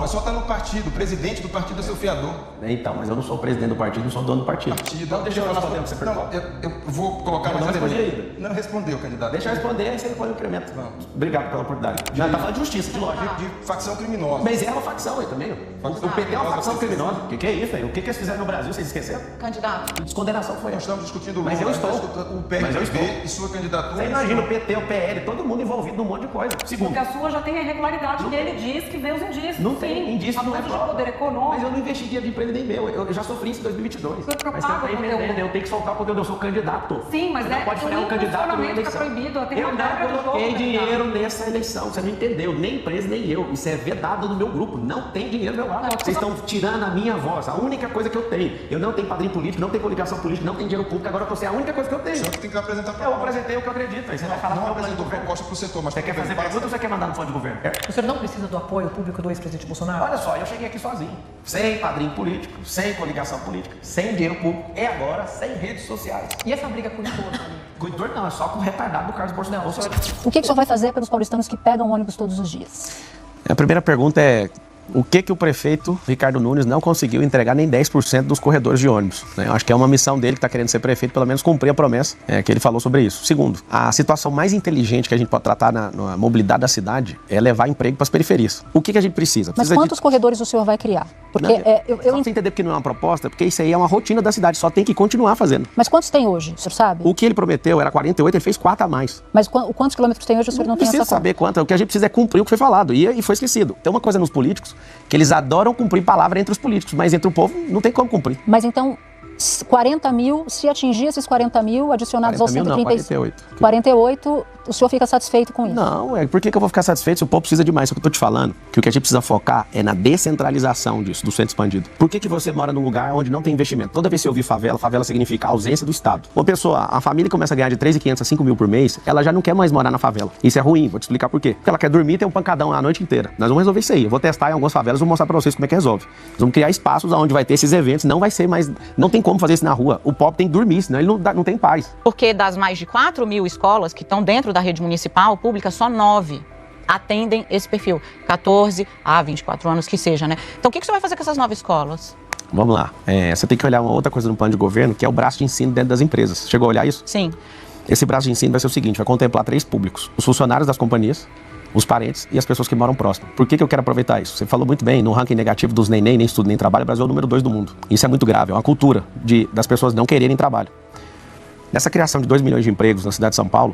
Não, mas só está no partido. O presidente do partido é seu fiador. Então, mas eu não sou o presidente do partido, não sou dono do partido. Então, deixa eu responder o que você perguntou. Eu vou colocar mais respondi ainda. Não respondeu, candidato. Deixa eu responder, aí você depois eu incremento. Obrigado pela oportunidade. Já tá falando de justiça, de lógico. De facção criminosa. Mas é uma facção aí também. O PT é uma facção criminosa. O que é isso aí? O que eles fizeram no Brasil, vocês esqueceram? Candidato. Descondenação foi Nós estamos discutindo o Mas eu estou. o PRB e sua candidatura. Você imagina o PT, o PL, todo mundo envolvido num monte de coisa. Segundo. Porque a sua já tem a irregularidade que ele diz que vê os indícios. Não tem indício, não é abuso de prova. poder econômico. Mas eu não investi dinheiro de emprego nem meu. Eu já sofri isso em 2022. Foi Mas tem que empreender, eu tenho que soltar o conteúdo, eu sou candidato. Sim, mas você não pode frear um candidato numa eleição. Proibido, Eu não coloquei dinheiro nessa eleição, você não entendeu. Nem empresa, nem eu. Isso é vedado no meu grupo. Não tem dinheiro meu lado. Vocês estão tirando a minha voz. A única coisa que eu tenho. Eu não tenho padrinho político, não tenho coligação política, não tenho dinheiro público. Agora eu tô sem a única coisa que eu tenho. O senhor tem que apresentar proposta. Eu apresentei o que eu acredito. Aí você vai falar não que apresentou proposta para o setor, mas você quer fazer pergunta ou você quer mandar no fundo de governo? O senhor não precisa do apoio público do ex-presidente Bolsonaro? Olha só, eu cheguei aqui sozinho. Sem padrinho político, sem coligação política, sem dinheiro público e agora sem redes sociais. E essa briga com o entorno? Com o entorno não, é só com o retardado do Carlos Bolsonaro. O que o senhor vai fazer pelos paulistanos que pegam ônibus todos os dias? A primeira pergunta é: o que o prefeito Ricardo Nunes não conseguiu entregar nem 10% dos corredores de ônibus? Eu acho que é uma missão dele que está querendo ser prefeito, pelo menos cumprir a promessa que ele falou sobre isso. Segundo, a situação mais inteligente que a gente pode tratar na mobilidade da cidade é levar emprego para as periferias. O que a gente precisa? Mas quantos corredores o senhor vai criar? Porque não, só pra você entender porque não é uma proposta, porque isso aí é uma rotina da cidade, só tem que continuar fazendo. Mas quantos tem hoje, o senhor sabe? O que ele prometeu era 48, ele fez 4 a mais. Mas quantos quilômetros tem hoje, o senhor não tem essa conta? Não precisa saber quanto, o que a gente precisa é cumprir o que foi falado, e foi esquecido. Tem uma coisa nos políticos, que eles adoram cumprir palavra entre os políticos, mas entre o povo não tem como cumprir. Mas então, 40 mil, se atingir esses 40 mil adicionados aos 135... 48, o senhor fica satisfeito com isso? Não, por que eu vou ficar satisfeito se o povo precisa demais? Isso que eu tô te falando, que o que a gente precisa focar é na descentralização disso, do centro expandido. Por que você mora num lugar onde não tem investimento? Toda vez que eu ouvir favela, favela significa a ausência do Estado. Uma pessoa, a família começa a ganhar de 3.500 a 5 mil por mês, ela já não quer mais morar na favela. Isso é ruim, vou te explicar por quê. Porque ela quer dormir e ter um pancadão a noite inteira. Nós vamos resolver isso aí. Eu vou testar em algumas favelas, vou mostrar pra vocês como é que resolve. Nós vamos criar espaços onde vai ter esses eventos, não vai ser mais... Não tem como fazer isso na rua. O pobre tem que dormir, senão ele não tem paz. Porque das mais de 4 mil escolas que estão dentro da rede municipal, pública, só 9 atendem esse perfil. 14 a 24 anos que seja, né? Então o que você vai fazer com essas 9 escolas? Vamos lá. Você tem que olhar uma outra coisa no plano de governo, que é o braço de ensino dentro das empresas. Chegou a olhar isso? Sim. Esse braço de ensino vai ser o seguinte, vai contemplar 3 públicos. Os funcionários das companhias, os parentes e as pessoas que moram próximo. Por que eu quero aproveitar isso? Você falou muito bem, no ranking negativo dos nem estudo, nem trabalho, o Brasil é o número 2 do mundo. Isso é muito grave, é uma cultura das pessoas não quererem trabalho. Nessa criação de 2 milhões de empregos na cidade de São Paulo,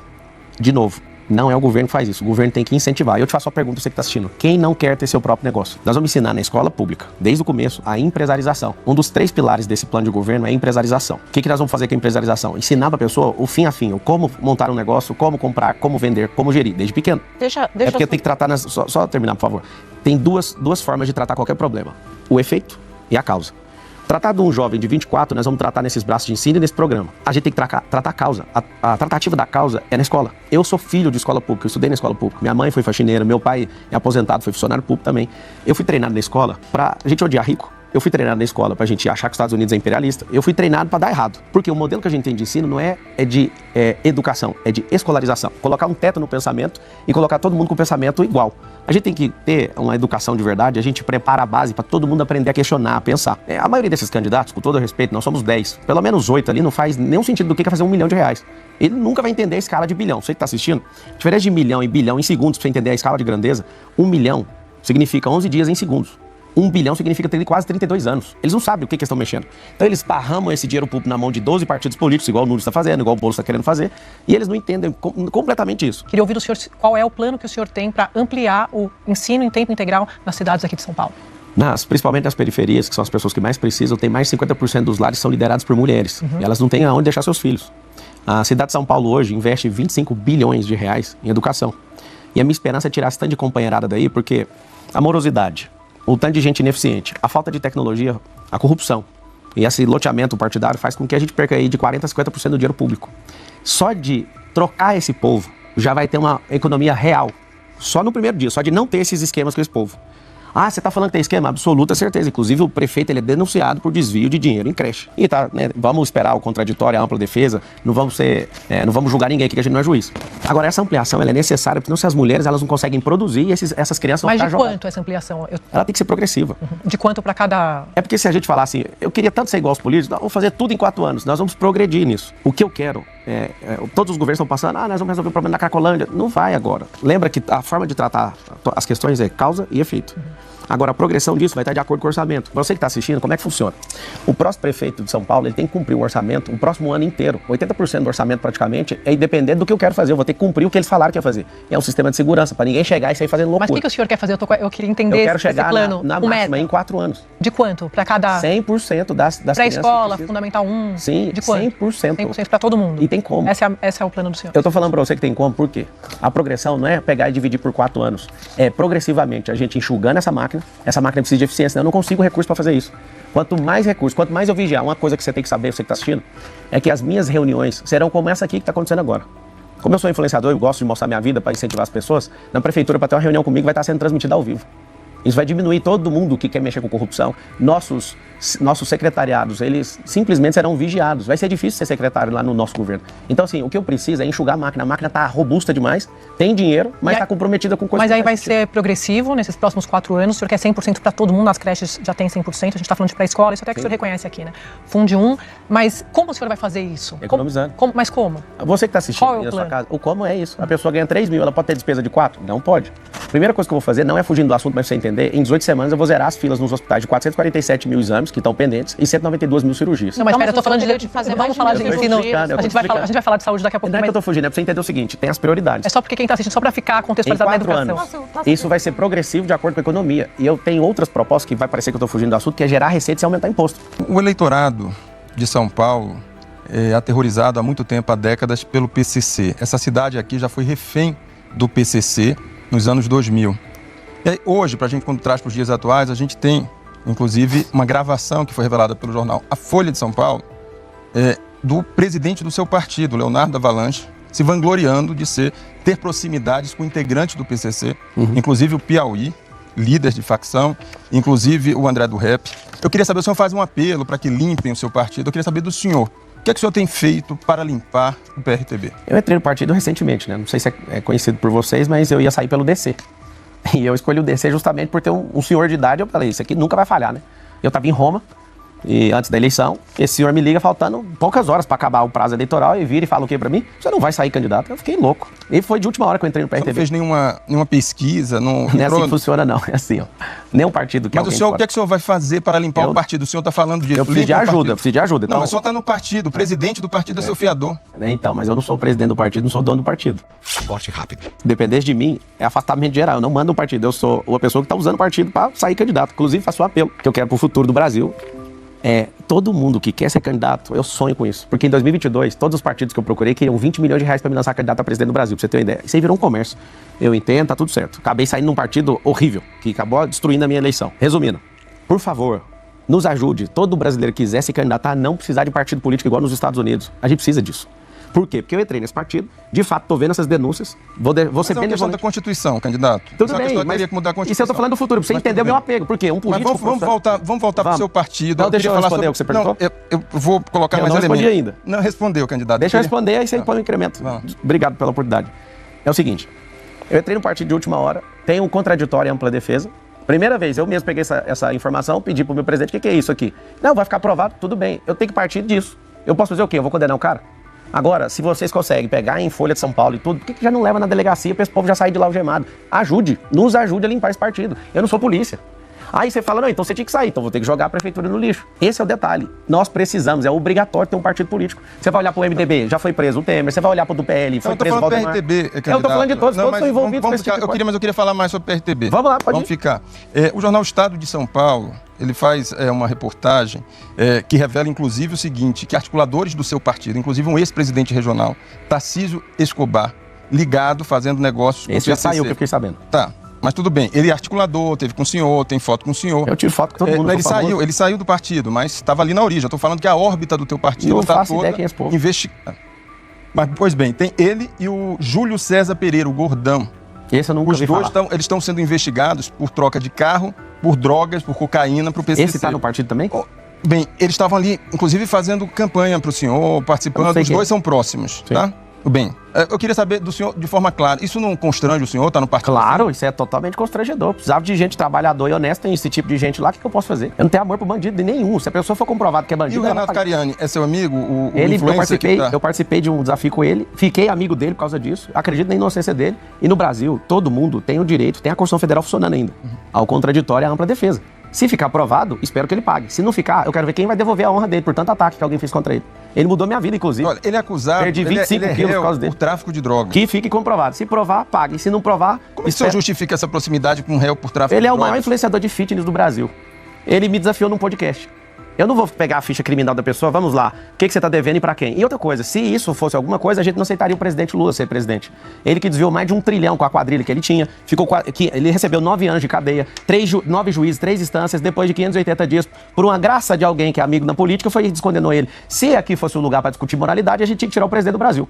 de novo, não é o governo que faz isso, o governo tem que incentivar. E eu te faço uma pergunta, você que está assistindo, quem não quer ter seu próprio negócio? Nós vamos ensinar na escola pública, desde o começo, a empresarização. Um dos 3 pilares desse plano de governo é a empresarização. O que nós vamos fazer com a empresarização? Ensinar para a pessoa o fim a fim, o como montar um negócio, como comprar, como vender, como gerir, desde pequeno. Deixa porque tem que tratar, só terminar, por favor. Tem duas formas de tratar qualquer problema, o efeito e a causa. Tratar de um jovem de 24, nós vamos tratar nesses braços de ensino e nesse programa. A gente tem que tratar a causa. A tratativa da causa é na escola. Eu sou filho de escola pública, eu estudei na escola pública. Minha mãe foi faxineira, meu pai é aposentado, foi funcionário público também. Eu fui treinado na escola pra gente odiar rico. Eu fui treinado na escola pra gente achar que os Estados Unidos é imperialista. Eu fui treinado pra dar errado. Porque o modelo que a gente tem de ensino não é de educação, é de escolarização. Colocar um teto no pensamento e colocar todo mundo com o pensamento igual. A gente tem que ter uma educação de verdade, a gente prepara a base para todo mundo aprender a questionar, a pensar. A maioria desses candidatos, com todo o respeito, nós somos 10. Pelo menos 8 ali não faz nenhum sentido do que é fazer R$1 milhão. Ele nunca vai entender a escala de bilhão. Você que está assistindo, a diferença de milhão e bilhão em segundos, para você entender a escala de grandeza, 1 milhão significa 11 dias em segundos. 1 bilhão significa ter quase 32 anos. Eles não sabem o que eles estão mexendo. Então eles parramam esse dinheiro público na mão de 12 partidos políticos, igual o Nunes está fazendo, igual o Bolsonaro está querendo fazer, e eles não entendem completamente isso. Queria ouvir do senhor qual é o plano que o senhor tem para ampliar o ensino em tempo integral nas cidades aqui de São Paulo. Principalmente nas periferias, que são as pessoas que mais precisam, tem mais de 50% dos lares são liderados por mulheres. E elas não têm aonde deixar seus filhos. A cidade de São Paulo hoje investe 25 bilhões de reais em educação. E a minha esperança é tirar esse tanto de companheirada daí, porque a morosidade, o tanto de gente ineficiente, a falta de tecnologia, a corrupção e esse loteamento partidário faz com que a gente perca aí de 40% a 50% do dinheiro público. Só de trocar esse povo já vai ter uma economia real. Só no primeiro dia, só de não ter esses esquemas com esse povo. Você está falando que tem esquema? Absoluta certeza. Inclusive o prefeito ele é denunciado por desvio de dinheiro em creche. E vamos esperar o contraditório, a ampla defesa, não vamos julgar ninguém aqui que a gente não é juiz. Agora, essa ampliação ela é necessária, porque não se as mulheres elas não conseguem produzir e essas crianças vão Mas ficar de jogadas. quanto essa ampliação? Ela tem que ser progressiva. De quanto para cada... É porque se a gente falar assim, eu queria tanto ser igual aos políticos, vamos fazer tudo em 4 anos, nós vamos progredir nisso. O que eu quero, todos os governos estão passando, nós vamos resolver o problema da Cracolândia. Não vai agora. Lembra que a forma de tratar as questões é causa e efeito. Agora, a progressão disso vai estar de acordo com o orçamento. Você que está assistindo, como é que funciona? O próximo prefeito de São Paulo, ele tem que cumprir o orçamento o próximo ano inteiro. 80% do orçamento, praticamente, é independente do que eu quero fazer. Eu vou ter que cumprir o que eles falaram que ia fazer. É um sistema de segurança, para ninguém chegar e sair fazendo loucura. Mas o que o senhor quer fazer? Eu queria entender eu quero esse chegar plano. na máxima em 4 anos. De quanto? Para cada... 100% das crianças. Pré-escola, Fundamental 1? Sim, de quanto? 100%. 100% para todo mundo. E tem como. Esse é o plano do senhor. Eu tô falando para você que tem como, por quê? A progressão não é pegar e dividir por 4 anos. É progressivamente a gente enxugando essa máquina precisa de eficiência, eu não consigo recurso para fazer isso. Quanto mais recurso, quanto mais eu vigiar, uma coisa que você tem que saber, você que está assistindo, é que as minhas reuniões serão como essa aqui que está acontecendo agora. Como eu sou influenciador, eu gosto de mostrar minha vida para incentivar as pessoas, na prefeitura, para ter uma reunião comigo, vai estar sendo transmitida ao vivo. Isso vai diminuir todo mundo que quer mexer com corrupção. Nossos secretariados, eles simplesmente serão vigiados. Vai ser difícil ser secretário lá no nosso governo. Então, assim, o que eu preciso é enxugar a máquina. A máquina está robusta demais, tem dinheiro, mas está comprometida com coisas. Mas aí vai ser progressivo nesses próximos 4 anos. O senhor quer 100% para todo mundo, nas creches já tem 100%. A gente está falando de pré-escola, isso até que o senhor reconhece aqui, né? Funde 1. Mas como o senhor vai fazer isso? Economizando. Mas como? Você que está assistindo Qual é o na sua plano? casa, o como é isso? A pessoa ganha 3 mil, ela pode ter despesa de 4? Não pode. Primeira coisa que eu vou fazer, não é fugindo do assunto, mas pra você entender, em 18 semanas eu vou zerar as filas nos hospitais de 447 mil exames que estão pendentes e 192 mil cirurgias. Não, mas Então, espera, eu tô falando de fazer vamos falar de ensino. A gente vai falar de saúde daqui a pouco. Não é que Mas eu tô fugindo, é pra você entender o seguinte, tem as prioridades. é só porque quem está assistindo, só para ficar Em contextualizado na 4 educação. anos, isso vai ser progressivo de acordo com a economia. E eu tenho outras propostas que vai parecer que eu tô fugindo do assunto, que é gerar receita e aumentar imposto. O eleitorado de São Paulo é aterrorizado há muito tempo, há décadas, pelo PCC. Essa cidade aqui já foi refém do PCC nos anos 2000. E aí, hoje, para a gente, quando traz para os dias atuais, a gente tem, inclusive, uma gravação que foi revelada pelo jornal A Folha de São Paulo, do presidente do seu partido, Leonardo Avalanche, se vangloriando de ter proximidades com integrantes do PCC, inclusive o Piauí, líderes de facção, inclusive o André do Rep. Eu queria saber, o senhor faz um apelo para que limpem o seu partido, eu queria saber do senhor, o que é que o senhor tem feito para limpar o PRTB? Eu entrei no partido recentemente, né? Não sei se é conhecido por vocês, mas eu ia sair pelo DC. E eu escolhi o DC justamente por ter um senhor de idade. Eu falei, isso aqui nunca vai falhar, né? Eu estava em Roma, e antes da eleição, esse senhor me liga faltando poucas horas para acabar o prazo eleitoral e vira e fala o quê para mim? Você não vai sair candidato. Eu fiquei louco. E foi de última hora que eu entrei no PRTB. Você não fez nenhuma pesquisa? Não é assim que funciona, não. É assim, ó. Nenhum partido que Mas o senhor, o que é que o senhor vai fazer para limpar o partido? O senhor está falando disso. Eu preciso de ajuda, Então, não, mas o senhor está no partido. O presidente do partido é seu fiador. Então, mas eu não sou o presidente do partido, não sou o dono do partido. Corte rápido. Dependente de mim, é afastamento geral. Eu não mando o partido. Eu sou uma pessoa que está usando o partido para sair candidato. Inclusive, faço um apelo que eu quero para o futuro do Brasil. Todo mundo que quer ser candidato, eu sonho com isso. Porque em 2022, todos os partidos que eu procurei queriam 20 milhões de reais para me lançar candidato a presidente do Brasil, pra você ter uma ideia. Isso aí virou um comércio. Eu entendo, tá tudo certo. Acabei saindo num partido horrível, que acabou destruindo a minha eleição. Resumindo, por favor, nos ajude. Todo brasileiro que quiser se candidatar a não precisar de partido político igual nos Estados Unidos. A gente precisa disso. Por quê? Porque eu entrei nesse partido, de fato, tô vendo essas denúncias, vou ser bem benevolente. É uma questão da Constituição, candidato. Tudo bem, mas teria que mudar a Constituição. Isso eu tô falando do futuro, pra você entender o meu apego. Por quê? Um político... Mas vamos voltar pro seu partido. Não, deixa eu responder o que você perguntou. Não, eu vou colocar mais elementos. Não respondi ainda. Não respondeu, candidato. Deixa eu responder, aí você põe um incremento. Obrigado pela oportunidade. É o seguinte, eu entrei no partido de última hora, tenho um contraditório e ampla defesa. Primeira vez, eu mesmo peguei essa informação, pedi pro meu presidente, o que é isso aqui? Não, vai ficar aprovado, tudo bem. Eu tenho que partir disso. Eu posso fazer o quê? Eu vou condenar o cara? Agora, se vocês conseguem pegar em Folha de São Paulo e tudo, por que já não leva na delegacia para esse povo já sair de lá algemado? Nos ajude a limpar esse partido. Eu não sou polícia. Aí você fala, não, então você tinha que sair, então vou ter que jogar a prefeitura no lixo. Esse é o detalhe. Nós precisamos, é obrigatório ter um partido político. Você vai olhar pro MDB, já foi preso o Temer, você vai olhar pro do PL, foi preso o Valdemar. Eu tô falando de todos estão envolvidos com esse tipo de coisa. Mas eu queria falar mais sobre o PRTB. Vamos lá, pode Vamos ficar. O jornal Estado de São Paulo, ele faz uma reportagem que revela, inclusive, o seguinte, que articuladores do seu partido, inclusive um ex-presidente regional, Tarcísio Escobar, ligado, fazendo negócios com o PCC. Esse já saiu, que eu fiquei sabendo. Tá. Mas tudo bem, ele é articulador, teve com o senhor, tem foto com o senhor. Eu tiro foto com todo mundo. Ele saiu do partido, mas estava ali na origem. Eu estou falando que a órbita do teu partido está toda investigada. Mas, pois bem, tem ele e o Júlio César Pereira, o Gordão. Esse eu nunca ouvi falar. Os dois eles estão sendo investigados por troca de carro, por drogas, por cocaína, para o PCC. Esse está no partido também? Bem, eles estavam ali, inclusive, fazendo campanha para o senhor, participando. Os dois são próximos, tá? Bem, eu queria saber do senhor de forma clara, isso não constrange o senhor, tá no partido? Claro, isso é totalmente constrangedor. Precisava de gente trabalhadora e honesta, tem esse tipo de gente lá, o que eu posso fazer? Eu não tenho amor pro bandido de nenhum. Se a pessoa for comprovado que é bandido... E o Renato Cariani é seu amigo, o Eu participei de um desafio com ele, fiquei amigo dele por causa disso, acredito na inocência dele. E no Brasil, todo mundo tem o direito, tem a Constituição Federal funcionando ainda, ao contraditório e à ampla defesa. Se ficar aprovado, espero que ele pague. Se não ficar, eu quero ver quem vai devolver a honra dele por tanto ataque que alguém fez contra ele. Ele mudou minha vida, inclusive. Olha, ele é acusado, perdi 25 quilos por causa dele. Por tráfico de drogas. Que fique comprovado. Se provar, pague. Se não provar... Como é que o senhor justifica essa proximidade com um réu por tráfico de drogas? Ele é o maior influenciador de fitness do Brasil. Ele me desafiou num podcast. Eu não vou pegar a ficha criminal da pessoa, vamos lá, o que você está devendo e para quem? E outra coisa, se isso fosse alguma coisa, a gente não aceitaria o presidente Lula ser presidente. Ele que desviou mais de 1 trilhão com a quadrilha que ele tinha, ele recebeu 9 anos de cadeia, 9 juízes, 3 instâncias, depois de 580 dias, por uma graça de alguém que é amigo na política, foi e descondenou ele. Se aqui fosse o lugar para discutir moralidade, a gente tinha que tirar o presidente do Brasil.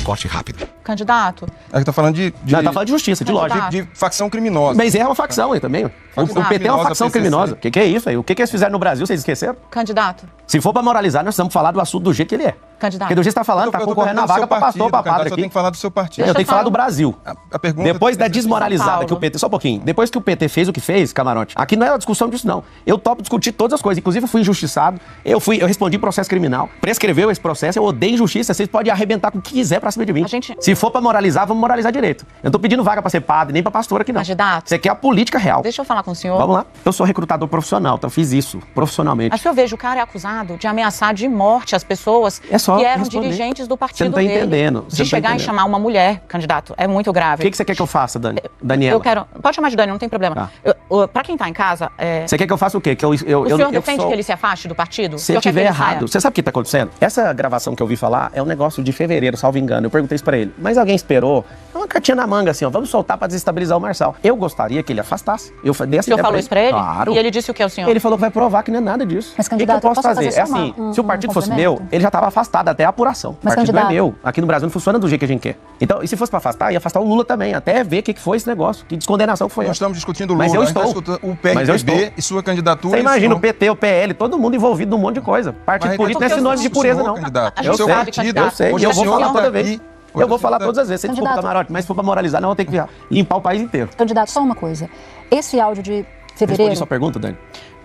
Corte rápido. Candidato. Ele tá falando Não, tá falando de justiça, de lógica. de facção criminosa. Mas é uma facção aí também. O PT é uma facção criminosa. O que é isso aí? O que eles fizeram no Brasil, vocês esqueceram? Candidato. Se for pra moralizar, nós precisamos falar do assunto do jeito que ele é. Candidato. Porque do jeito que você tá falando, tá concorrendo na vaga pra pastor, pra padre Só aqui. tem que falar do seu partido. Eu tenho que falar do Brasil. A pergunta Depois da é desmoralizada que o PT... Só um pouquinho. Depois que o PT fez o que fez, Camarote, aqui não é uma discussão disso, não. Eu topo discutir todas as coisas. Inclusive, eu fui injustiçado. Eu respondi processo criminal. Prescreveu esse processo. Eu odeio injustiça. Vocês podem arrebentar com o que quiser pra cima de mim. Se for pra moralizar, vamos moralizar direito. Eu não tô pedindo vaga pra ser padre, nem pra pastor aqui, não. Candidato. Você quer a política real. Deixa eu falar com o senhor. Vamos lá. Eu sou recrutador profissional, então eu fiz isso profissionalmente. Mas eu vejo, o cara é acusado de ameaçar de morte as pessoas que eram dirigentes do partido dele. Você não tá entendendo. De chegar e chamar uma mulher, candidato, é muito grave. O que você quer que eu faça, Daniela? Eu quero... Pode chamar de Dani, não tem problema. Tá. Pra quem tá em casa... Você quer que eu faça o quê? O senhor defende que ele se afaste do partido? Se eu tiver errado... Você sabe o que tá acontecendo? Essa gravação que eu ouvi falar é um negócio de fevereiro, salvo engano. Eu perguntei isso pra ele. Mas alguém esperou? É uma cartinha na manga, assim, ó. Vamos soltar pra desestabilizar o Marçal. Eu gostaria que ele afastasse. Eu dei essa ideia falou isso pra ele? Claro. E ele disse o que ao senhor? Ele falou que vai provar que não é nada disso. Mas, o que eu candidato, posso fazer? É assim, se o partido fosse meu, ele já estava afastado até a apuração. Mas, o partido candidato... é meu. Aqui no Brasil não funciona do jeito que a gente quer. Então, e se fosse para afastar, ia afastar o Lula também, até ver o que foi esse negócio, que descondenação que foi. Nós estamos discutindo o Lula, mas eu estou. O PRTB e sua candidatura. Você imagina o PT, o PL, todo mundo envolvido num monte de coisa. Partido político não é sinônimo de pureza, não. Eu sei. Eu vou falar toda vez. Eu vou falar todas as vezes. Você desculpa, Candidato. Camarote, mas se for pra moralizar, não, eu tenho que limpar o país inteiro. Candidato, só uma coisa. Esse áudio de fevereiro... Respondi sua pergunta, Dani?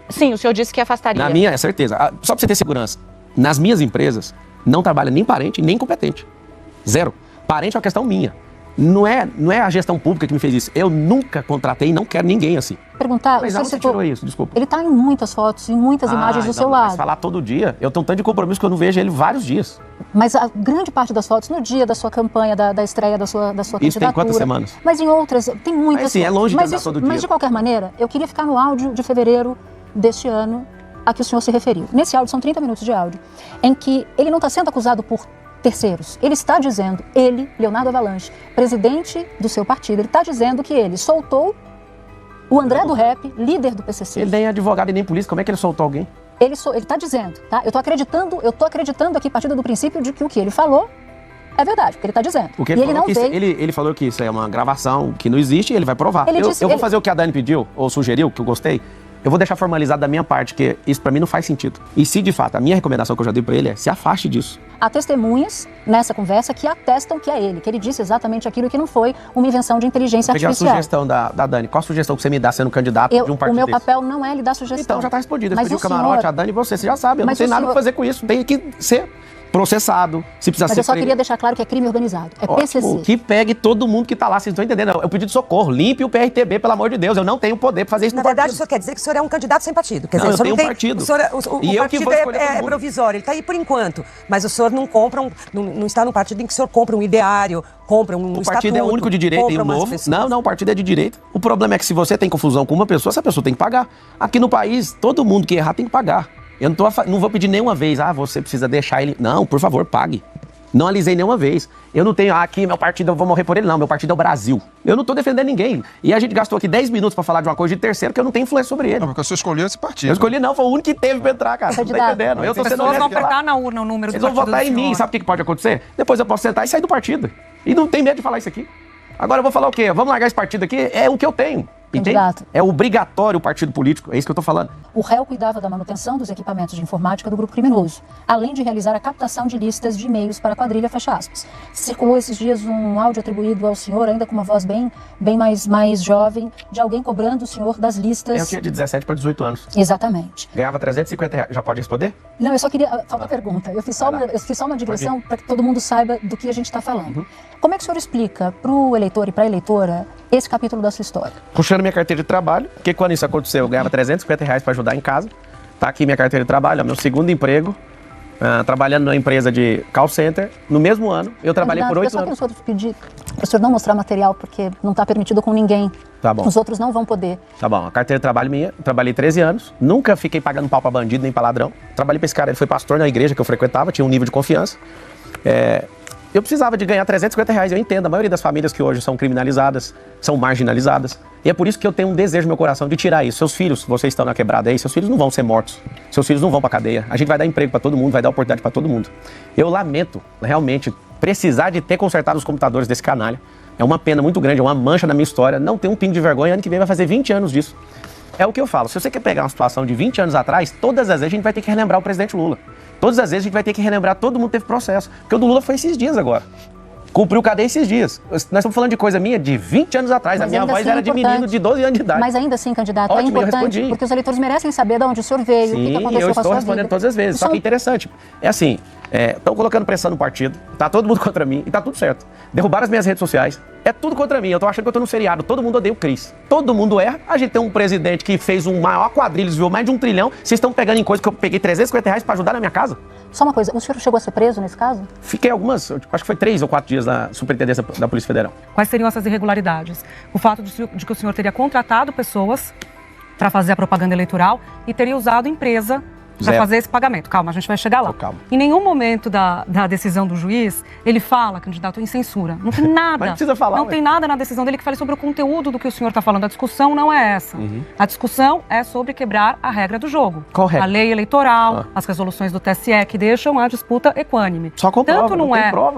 Sim, o senhor disse que afastaria. Na minha, é certeza. Só pra você ter segurança. Nas minhas empresas, não trabalha nem parente, nem competente. Zero. Parente é uma questão minha. Não é a gestão pública que me fez isso. Eu nunca contratei e não quero ninguém assim. Perguntar, Mas você tirou isso, desculpa. Ele tá em muitas fotos, em muitas imagens do seu lado. Mas falar todo dia, eu tenho tanto de compromisso que eu não vejo ele vários dias. Mas a grande parte das fotos no dia da sua campanha, da estreia da sua candidatura. Isso tem quantas semanas? Mas em outras, tem muitas. Mas sim, é longe de andar todo dia. Mas de qualquer maneira, eu queria ficar no áudio de fevereiro deste ano a que o senhor se referiu. Nesse áudio, são 30 minutos de áudio, em que ele não está sendo acusado por terceiros. Ele está dizendo, Leonardo Avalanche, presidente do seu partido, ele está dizendo que ele soltou o André do Rap, líder do PCC. Ele nem é advogado e nem polícia, como é que ele soltou alguém? Ele está dizendo, tá? Eu tô acreditando aqui, partindo do princípio de que o que ele falou é verdade, porque ele está dizendo. Porque ele falou que isso é uma gravação que não existe e ele vai provar. Eu vou fazer o que a Dani pediu, ou sugeriu, que eu gostei. Eu vou deixar formalizado da minha parte, que isso pra mim não faz sentido. E se de fato, a minha recomendação que eu já dei pra ele é se afaste disso. Há testemunhas nessa conversa que atestam que é ele, que ele disse exatamente aquilo que não foi uma invenção de inteligência artificial. Peguei a sugestão da Dani. Qual a sugestão que você me dá sendo candidato de um partido O meu desse? papel não é lhe dar sugestão. Então já tá respondido. Eu Mas pedi o o Camarote, senhor... a Dani e você já sabe. Eu não Mas tenho o nada senhor... pra fazer com isso. Tem que ser processado. Se precisar Mas ser eu só queria deixar claro que é crime organizado. É PCC. Ótimo, que pegue todo mundo que tá lá, vocês estão entendendo. Eu pedi de socorro, limpe o PRTB, pelo amor de Deus. Eu não tenho poder pra fazer isso no partido. Na verdade, o senhor quer dizer que o senhor é um candidato sem partido. Quer dizer, eu tenho um partido. O partido é provisório, ele tá aí por enquanto. Mas o senhor não compra, não está num partido em que o senhor compra um ideário, compra um O partido é único de direita e o novo. Não, o partido é de direita. O problema é que se você tem confusão com uma pessoa, essa pessoa tem que pagar. Aqui no país, todo mundo que errar tem que pagar. Eu não vou pedir nenhuma vez, você precisa deixar ele... Não, por favor, pague. Não alisei nenhuma vez. Eu não tenho, aqui meu partido, eu vou morrer por ele. Não, meu partido é o Brasil. Eu não tô defendendo ninguém. E a gente gastou aqui 10 minutos pra falar de uma coisa de terceiro que eu não tenho influência sobre ele. Não, porque o senhor escolheu esse partido. Eu escolhi não, foi o único que teve pra entrar, cara. Não tá entendendo. Eu tô sendo honesto. Eles vão apertar na urna o número do Eles vão votar em mim. Sabe o que pode acontecer? Depois eu posso sentar e sair do partido. E não tem medo de falar isso aqui. Agora eu vou falar o quê? Vamos largar esse partido aqui? É o que eu tenho. Entende? Candidato. É obrigatório o partido político, é isso que eu estou falando. O réu cuidava da manutenção dos equipamentos de informática do grupo criminoso, além de realizar a captação de listas de e-mails para a quadrilha, fecha aspas. Circulou esses dias um áudio atribuído ao senhor, ainda com uma voz bem mais jovem, de alguém cobrando o senhor das listas. Eu tinha de 17 para 18 anos. Exatamente. Ganhava R$350. Já pode responder? Não, eu só queria... Falta uma pergunta. Eu fiz só uma digressão para que todo mundo saiba do que a gente está falando. Como é que o senhor explica para o eleitor e para a eleitora esse capítulo da sua história? Puxando minha carteira de trabalho, porque quando isso aconteceu, eu ganhava R$350 para ajudar em casa. Tá aqui minha carteira de trabalho, é meu segundo emprego, trabalhando numa empresa de call center. No mesmo ano, eu trabalhei por 8 anos. Eu só queria pedir para o senhor não mostrar material, porque não está permitido com ninguém. Tá bom. Os outros não vão poder. Tá bom, a carteira de trabalho minha, trabalhei 13 anos, nunca fiquei pagando pau pra bandido nem pra ladrão. Trabalhei pra esse cara, ele foi pastor na igreja que eu frequentava, tinha um nível de confiança. Eu precisava de ganhar R$350, eu entendo, a maioria das famílias que hoje são criminalizadas, são marginalizadas. E é por isso que eu tenho um desejo no meu coração de tirar isso. Seus filhos, vocês estão na quebrada aí, seus filhos não vão ser mortos. Seus filhos não vão pra cadeia. A gente vai dar emprego pra todo mundo, vai dar oportunidade pra todo mundo. Eu lamento, realmente, precisar de ter consertado os computadores desse canalha. É uma pena muito grande, é uma mancha na minha história. Não tem um pingo de vergonha, ano que vem vai fazer 20 anos disso. É o que eu falo, se você quer pegar uma situação de 20 anos atrás, todas as vezes a gente vai ter que relembrar o presidente Lula. Todas as vezes a gente vai ter que relembrar, todo mundo teve processo. Porque o do Lula foi esses dias agora. Cumpriu cadeia esses dias. Nós estamos falando de coisa minha de 20 anos atrás. Mas a minha voz assim era de menino de 12 anos de idade. Mas ainda assim, candidato, Ótimo, é importante porque os eleitores merecem saber de onde o senhor veio, Sim, o que aconteceu com a sua vida. eu estou respondendo todas as vezes. Só que é interessante. É assim, estão colocando pressão no partido, tá todo mundo contra mim e tá tudo certo. Derrubaram as minhas redes sociais, é tudo contra mim. Eu tô achando que eu tô no seriado, todo mundo odeia o Cris. Todo mundo erra. A gente tem um presidente que fez um maior quadrilha, desviou mais de 1 trilhão. Vocês estão pegando em coisa que eu peguei R$350 pra ajudar na minha casa? Só uma coisa, o senhor chegou a ser preso nesse caso? Fiquei acho que foi 3 ou 4 dias na superintendência da Polícia Federal. Quais seriam essas irregularidades? O fato de que o senhor teria contratado pessoas para fazer a propaganda eleitoral e teria usado empresa para fazer esse pagamento. Calma, a gente vai chegar lá. Calma. Em nenhum momento da decisão do juiz, ele fala, candidato, em censura. Não tem nada. Mas não precisa falar. Não tem nada na decisão dele que fale sobre o conteúdo do que o senhor está falando. A discussão não é essa. A discussão é sobre quebrar a regra do jogo. Qual regra? A lei eleitoral, as resoluções do TSE que deixam a disputa equânime. Só comprova,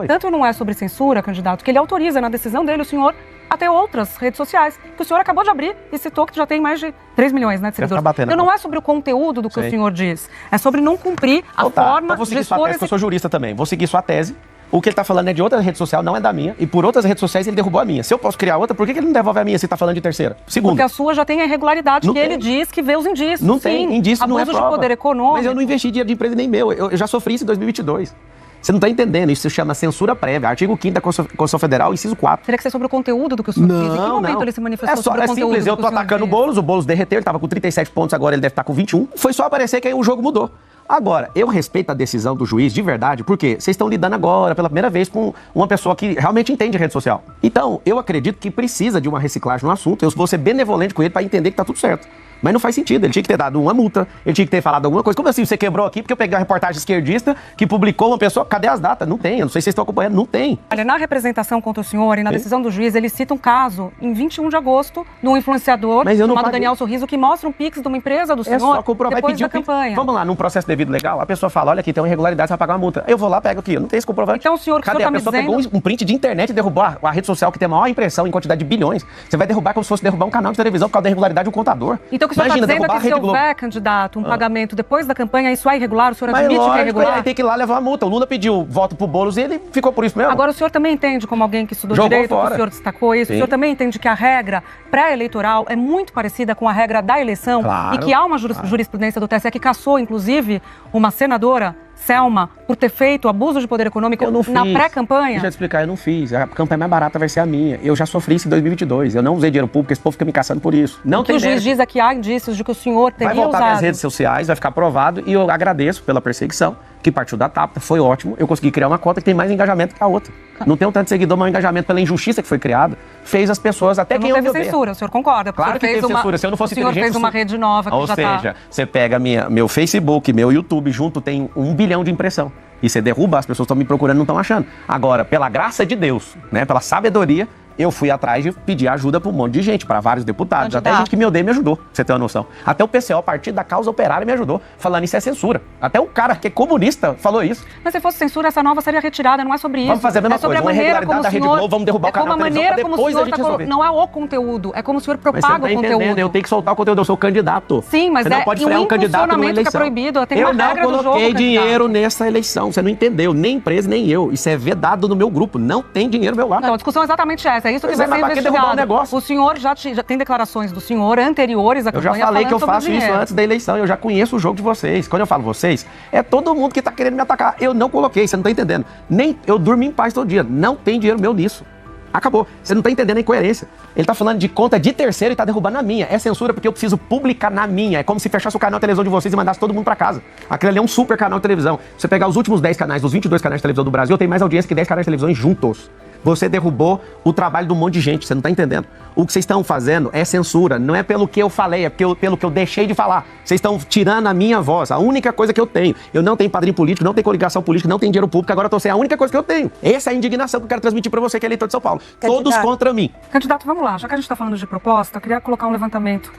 Tanto não é sobre censura, candidato, que ele autoriza na decisão dele o senhor até outras redes sociais, que o senhor acabou de abrir e citou que já tem mais de 3 milhões, né, de seguidores. Então não é sobre o conteúdo do que o senhor diz, é sobre não cumprir a forma vou seguir de sua expor tese, que eu sou jurista também. Vou seguir sua tese. O que ele está falando é de outra rede social, não é da minha. E por outras redes sociais ele derrubou a minha. Se eu posso criar outra, por que ele não devolve a minha se está falando de terceira? Segundo. Porque a sua já tem a irregularidade que ele diz que vê os indícios. Não tem, indício não é prova. Abuso de poder econômico. Mas eu não investi dinheiro de empresa nem meu. Eu já sofri isso em 2022. Você não está entendendo, isso se chama censura prévia. Artigo 5º da Constituição Federal, inciso 4. Teria que ser sobre o conteúdo do que o senhor diz. Em que momento ele se manifestou sobre o conteúdo simples, eu tô atacando o Boulos derreteu, ele estava com 37 pontos, agora ele deve estar com 21. Foi só aparecer que aí o jogo mudou. Agora, eu respeito a decisão do juiz de verdade, porque vocês estão lidando agora, pela primeira vez, com uma pessoa que realmente entende rede social. Então, eu acredito que precisa de uma reciclagem no assunto. Eu vou ser benevolente com ele para entender que tá tudo certo. Mas não faz sentido, ele tinha que ter dado uma multa, ele tinha que ter falado alguma coisa. Como assim, você quebrou aqui porque eu peguei uma reportagem esquerdista que publicou uma pessoa, cadê as datas? Não tem, eu não sei se vocês estão acompanhando, não tem. Olha, na representação contra o senhor e na decisão do juiz, ele cita um caso em 21 de agosto de um influenciador chamado Daniel Sorriso que mostra um pix de uma empresa do senhor só comprovar, depois da campanha. Vamos lá, num processo devido legal, a pessoa fala, olha aqui, tem uma irregularidade, você vai pagar uma multa. Eu vou lá, pego aqui, eu não tenho esse comprovante. Então o senhor, cadê? A pessoa pegou um print de internet e derrubou a rede social que tem a maior impressão em quantidade de bilhões. Você vai derrubar como se fosse derrubar um canal de televisão por causa da irregularidade de um contador. Então o que o senhor está dizendo é que se houver, candidato, um pagamento depois da campanha, isso é irregular? O senhor admite que é irregular? Ele tem que ir lá levar uma multa. O Lula pediu voto pro Boulos e ele ficou por isso mesmo. Agora, o senhor também entende, como alguém que estudou direito, que o senhor destacou isso, o senhor também entende que a regra pré-eleitoral é muito parecida com a regra da eleição e que há uma jurisprudência do TSE que cassou, inclusive, uma senadora, Selma, por ter feito abuso de poder econômico na pré-campanha? Deixa eu te explicar, eu não fiz. A campanha mais barata vai ser a minha. Eu já sofri isso em 2022. Eu não usei dinheiro público, esse povo fica me caçando por isso. Não tem. O juiz diz é que há indícios de que o senhor teria usado. Vai voltar nas redes sociais, vai ficar provado e eu agradeço pela perseguição, que partiu da TAPTA, foi ótimo. Eu consegui criar uma conta que tem mais engajamento que a outra. Não tem um tanto de seguidor, mas o engajamento pela injustiça que foi criada fez as pessoas até quem ouviu. Não teve censura, o senhor concorda? Claro que teve censura. Se eu não fosse inteligente... O senhor fez uma rede nova que ou seja, você pega meu Facebook, meu YouTube, junto tem 1 bilhão de impressão. E você derruba, as pessoas estão me procurando, não estão achando. Agora, pela graça de Deus, né, pela sabedoria, eu fui atrás de pedir ajuda para um monte de gente, para vários deputados. Candidato. Até gente que me odeia me ajudou, pra você ter uma noção. Até o PCO, Partido da Causa Operária, me ajudou, falando isso é censura. Até um cara que é comunista falou isso. Mas se fosse censura, essa nova seria retirada, não é sobre isso. Vamos fazer a mesma é sobre coisa, a maneira como o da Rede senhor... Globo, vamos derrubar o canal de televisão, pra depois a gente resolver. Não é o conteúdo, é como o senhor Mas você propaga não tá o conteúdo. entendendo, eu tenho que soltar o conteúdo, eu sou candidato. Sim, mas você não pode frear um candidato numa funcionamento que é eleição. proibido, tem uma eu não regra do jogo, coloquei candidato. dinheiro nessa eleição, você não entendeu, nem empresa, nem eu. Isso é vedado no meu grupo, não tem dinheiro meu lado. Não, a discussão é exatamente essa, é isso que Pois vai é, mas ser pra que derrubar o investigado. negócio? O senhor já tem declarações do senhor anteriores à Eu já campanha falei que eu falando faço sobre isso dinheiro. antes da eleição, eu já conheço o jogo de vocês. Quando eu falo vocês, é todo mundo que tá querendo me atacar. Eu não coloquei, você não tá entendendo. Nem eu durmo em paz todo dia, não tem dinheiro meu nisso. Acabou. Você não tá entendendo a incoerência. Ele tá falando de conta de terceiro e tá derrubando a minha. É censura porque eu preciso publicar na minha. É como se fechasse o canal de televisão de vocês e mandasse todo mundo pra casa. Aquele ali é um super canal de televisão. Se você pegar os últimos 10 canais, dos 22 canais de televisão do Brasil, tem mais audiência que 10 canais de televisão juntos. Você derrubou o trabalho de um monte de gente, você não tá entendendo. O que vocês estão fazendo é censura, não é pelo que eu falei, é pelo que eu deixei de falar. Vocês estão tirando a minha voz, a única coisa que eu tenho. Eu não tenho padrinho político, não tenho coligação política, não tenho dinheiro público, agora eu tô sem a única coisa que eu tenho. Essa é a indignação que eu quero transmitir pra você, que é eleitor de São Paulo. Todos contra mim. Candidato, vamos lá, já que a gente está falando de proposta, eu queria colocar um levantamento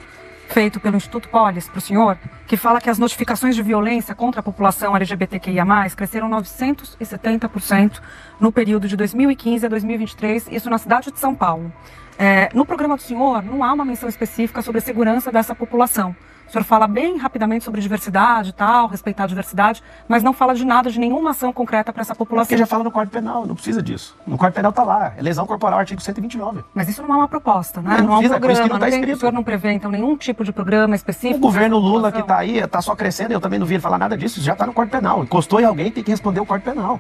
feito pelo Instituto Polis para o senhor, que fala que as notificações de violência contra a população LGBTQIA+, cresceram 970% no período de 2015 a 2023, isso na cidade de São Paulo. No programa do senhor, não há uma menção específica sobre a segurança dessa população. O senhor fala bem rapidamente sobre diversidade e tal, respeitar a diversidade, mas não fala de nada, de nenhuma ação concreta para essa população. Porque já fala no Código Penal, não precisa disso. No Código Penal tá lá, é lesão corporal, artigo 129. Mas isso não é uma proposta, né? Não Não é um precisa, por isso que programa, não tá o escrito. senhor não prevê, então, nenhum tipo de programa específico? O governo para essa Lula que população? tá aí, tá só crescendo, eu também não vi ele falar nada disso, já tá no Código Penal. Encostou em alguém, tem que responder o Código Penal.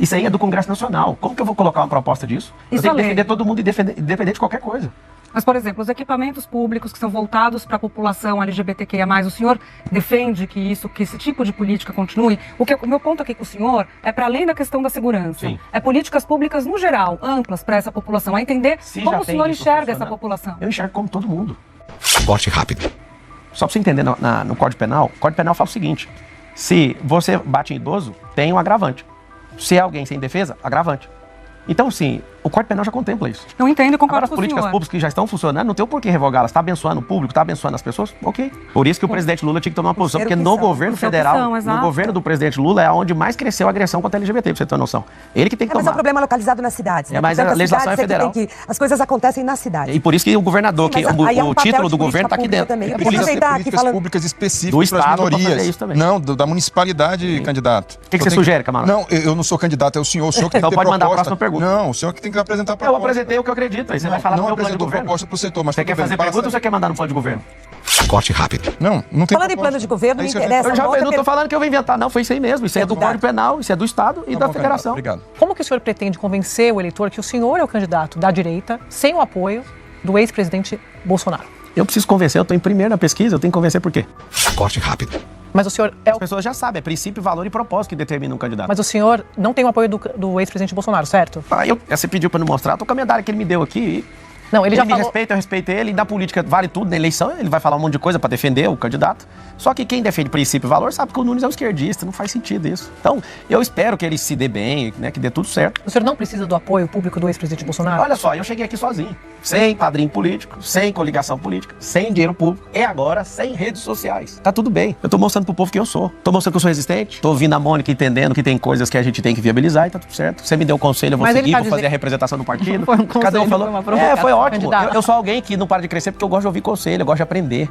Isso aí é do Congresso Nacional. Como que eu vou colocar uma proposta disso? Eu Isso tenho é que lei. defender todo mundo independente de qualquer coisa. Mas, por exemplo, os equipamentos públicos que são voltados para a população LGBTQIA+, o senhor defende que esse tipo de política continue? O meu ponto aqui com o senhor é para além da questão da segurança. Sim. É políticas públicas no geral, amplas para essa população, a entender Se como já o tem senhor isso enxerga essa funcionando. população. Eu enxergo como todo mundo. Corte rápido. Só pra você entender, no Código Penal, o Código Penal fala o seguinte: se você bate em idoso, tem um agravante. Se é alguém sem defesa, agravante. Então, sim, o Código Penal já contempla isso. Não entendo e Agora, concordo as com o políticas senhor. públicas que já estão funcionando, não tem o porquê revogá-las. Está abençoando o público, está abençoando as pessoas? Ok. Por isso que o presidente Lula tinha que tomar uma posição, porque no governo federal, no governo do presidente Lula, é onde mais cresceu a agressão contra a LGBT, pra você ter uma noção. Ele que tem que Mas é um tomar. problema localizado nas cidades. Né? Mas Portanto, a legislação é cidades federal. tem as coisas acontecem nas cidades. E por isso que o governador, Sim, mas aí é um o papel título de do governo está aqui política dentro. pública também. É Eu preciso queria ter aproveitar aqui políticas falando públicas Do específicas para as Estado pra fazer minorias. isso também. Não, da municipalidade, candidato. O que você sugere, camarada? Não, eu não sou candidato, é o senhor que tem Então que ter pode mandar a proposta. próxima pergunta. Não, o senhor que tem que apresentar a Eu proposta. apresentei o que eu acredito, aí você vai falar do não meu plano de apresentou governo. proposta para o setor, mas Você tudo quer bem, fazer passa pergunta ou você aí. quer mandar no plano de governo? Corte rápido. Não tem Falando em proposta. plano de governo, É me isso que eu interessa. Eu já outra não tô falando que eu vou inventar, não, foi isso aí mesmo. Isso é do Candidato. Código Penal, isso é do Estado e Tá da bom, Federação. candidato, obrigado. Como que o senhor pretende convencer o eleitor que o senhor é o candidato da direita, sem o apoio do ex-presidente Bolsonaro? Eu preciso convencer, eu tô em primeiro na pesquisa, eu tenho que convencer por quê? Corte rápido. Mas o senhor é As o... pessoas já sabem, é princípio, valor e propósito que determina um candidato. Mas o senhor não tem o apoio do ex-presidente Bolsonaro, certo? Você pediu pra não mostrar, tô com a medalha que ele me deu aqui e... Não, ele já me falou... respeita, eu respeito ele, e na política vale tudo, na eleição ele vai falar um monte de coisa pra defender o candidato. Só que quem defende princípio e valor sabe que o Nunes é um esquerdista, não faz sentido isso. Então, eu espero que ele se dê bem, né, que dê tudo certo. O senhor não precisa do apoio público do ex-presidente Bolsonaro? Olha só, eu cheguei aqui sozinho, sem padrinho político, sem coligação política, sem dinheiro público, e agora sem redes sociais. Tá tudo bem. Eu tô mostrando pro povo quem eu sou. Tô mostrando que eu sou resistente, tô ouvindo a Mônica, entendendo que tem coisas que a gente tem que viabilizar e tá tudo certo. Você me deu um conselho, eu vou Mas ele seguir, tá vou fazer dizendo- a representação do partido. Foi um Cada um conselho, falou. foi uma provocação, Foi ótimo. candidato. Eu sou alguém que não para de crescer porque eu gosto de ouvir conselho, eu gosto de aprender.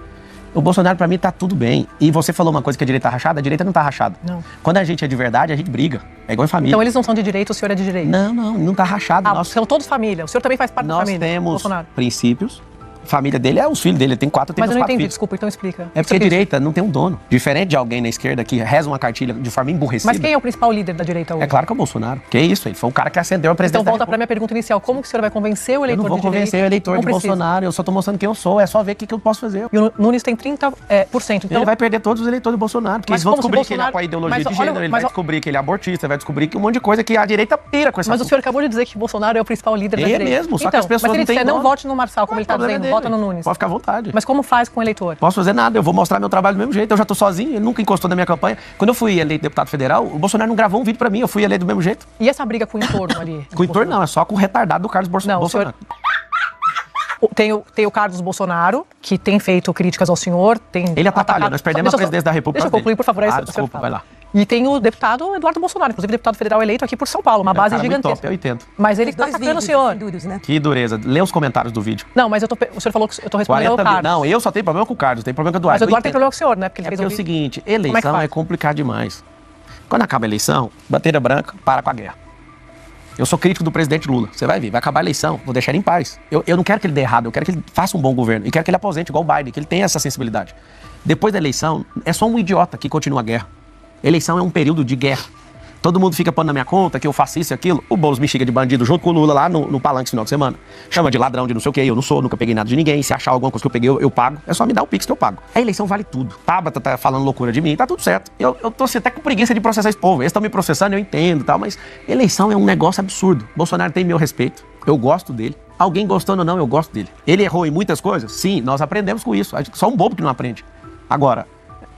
O Bolsonaro, pra mim, tá tudo bem. E você falou uma coisa que a direita tá rachada, a direita não tá rachada. Não. Quando a gente é de verdade, a gente briga. É igual em família. Então eles não são de direita, o senhor é de direita? Não tá rachado. Ah, são todos família. O senhor também faz parte da Nós família, temos Bolsonaro. princípios. A família dele é os filhos dele, ele tem 4, tem Mas eu meus não 4 entendi, filhos. desculpa, então explica. É porque a direita não tem um dono. Diferente de alguém na esquerda que reza uma cartilha de forma emburrecida. Mas quem é o principal líder da direita hoje? É claro que é o Bolsonaro. Que isso, ele foi o cara que acendeu a Então presidência volta da pra minha pergunta inicial. Como que o senhor vai convencer o Eu eleitor não vou de direita? convencer o eleitor Não de precisa. Bolsonaro, eu só tô mostrando quem eu sou, é só ver o que eu posso fazer. E o Nunes tem 30%. Então, Ele vai perder todos os eleitores do Bolsonaro, porque Mas eles vão como se descobrir que ele Bolsonaro- apoia a ideologia Mas de olha- gênero, ele mas vai ó- descobrir que ele é abortista, vai descobrir que um monte de coisa que a direita pira com essa Mas o senhor acabou de dizer que Bolsonaro é o principal líder da É direita. mesmo, só que então, as pessoas mas ele não têm disser, não dono. vote no Marçal, como ele está Problema dizendo, dele. vota no Nunes. Pode ficar à vontade. Mas como faz com o eleitor? Posso fazer nada, eu vou mostrar meu trabalho do mesmo jeito, eu já tô sozinho, ele nunca encostou na minha campanha. Quando eu fui eleito deputado federal, o Bolsonaro não gravou um vídeo pra mim, eu fui eleito do mesmo jeito. E essa briga com o entorno ali? Com o entorno não, é só com o retardado do Carlos Não, o senhor... Bolsonaro. Tem o Carlos Bolsonaro, que tem feito críticas ao senhor. Ele atrapalhou, nós perdemos a presidência da República. Deixa eu concluir, por favor. Desculpa, vai lá. E tem o deputado Eduardo Bolsonaro, inclusive deputado federal eleito aqui por São Paulo, uma base gigantesca. Muito top, eu entendo. Mas ele está atacando o senhor. Duros, né? Que dureza. Lê os comentários do vídeo. Não, mas o senhor falou que eu estou respondendo ao Carlos. Não, eu só tenho problema com o Carlos, tem problema com o Eduardo. Mas o Eduardo tem problema com o senhor, né? Porque é o seguinte, eleição é complicado demais. Quando acaba a eleição, bandeira branca, para com a guerra. Eu sou crítico do presidente Lula. Você vai ver, vai acabar a eleição, vou deixar ele em paz. Eu não quero que ele dê errado, eu quero que ele faça um bom governo. E quero que ele aposente igual o Biden, que ele tenha essa sensibilidade. Depois da eleição, é só um idiota que continua a guerra. Eleição é um período de guerra. Todo mundo fica pondo na minha conta que eu faço isso e aquilo. O Boulos me xinga de bandido junto com o Lula lá no palanque esse final de semana. Chama de ladrão, de não sei o quê. Eu não sou, nunca peguei nada de ninguém. Se achar alguma coisa que eu peguei, eu pago. É só me dar o Pix que eu pago. A eleição vale tudo. Tabata tá falando loucura de mim, tá tudo certo. Eu tô assim, até com preguiça de processar esse povo. Eles estão me processando, eu entendo e tal, mas eleição é um negócio absurdo. Bolsonaro tem meu respeito. Eu gosto dele. Alguém gostando ou não, eu gosto dele. Ele errou em muitas coisas? Sim, nós aprendemos com isso. Só um bobo que não aprende. Agora,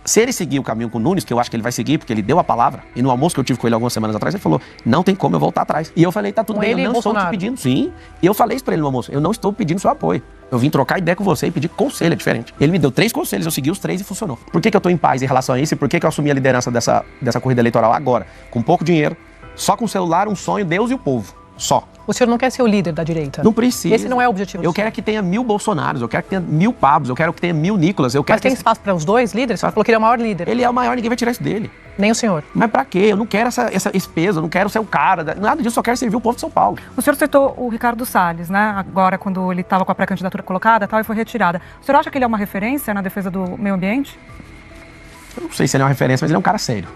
se ele seguir o caminho com o Nunes, que eu acho que ele vai seguir, porque ele deu a palavra, e no almoço que eu tive com ele algumas semanas atrás, ele falou, não tem como eu voltar atrás. E eu falei, tá tudo bem, eu não estou te pedindo, sim. E eu falei isso pra ele no almoço, eu não estou pedindo seu apoio. Eu vim trocar ideia com você e pedir conselho, é diferente. Ele me deu 3 conselhos, eu segui os 3 e funcionou. Por que eu tô em paz em relação a isso e por que eu assumi a liderança dessa corrida eleitoral agora? Com pouco dinheiro, só com o celular, um sonho, Deus e o povo. Só. O senhor não quer ser o líder da direita? Não precisa. Esse não é o objetivo. Eu quero que tenha 1000 Bolsonaros, eu quero que tenha 1000 Pablos, eu quero que tenha 1000 Nicolas. Mas tem espaço para os dois líderes? O senhor falou que ele é o maior líder. Ele é o maior, ninguém vai tirar isso dele. Nem o senhor. Mas pra quê? Eu não quero esse peso, eu não quero ser o cara, nada disso, só quero servir o povo de São Paulo. O senhor citou o Ricardo Salles, né? Agora, quando ele estava com a pré-candidatura colocada e tal, e foi retirada. O senhor acha que ele é uma referência na defesa do meio ambiente? Eu não sei se ele é uma referência, mas ele é um cara sério.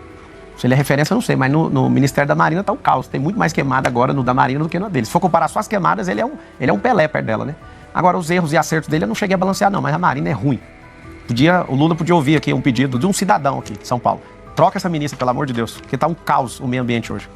Se ele é referência, eu não sei, mas no Ministério da Marina tá um caos. Tem muito mais queimada agora no da Marina do que no dele. Se for comparar só as queimadas, ele é um Pelé perto dela, né? Agora, os erros e acertos dele eu não cheguei a balancear, não, mas a Marina é ruim. O Lula podia ouvir aqui um pedido de um cidadão aqui de São Paulo. Troca essa ministra, pelo amor de Deus, porque tá um caos o meio ambiente hoje.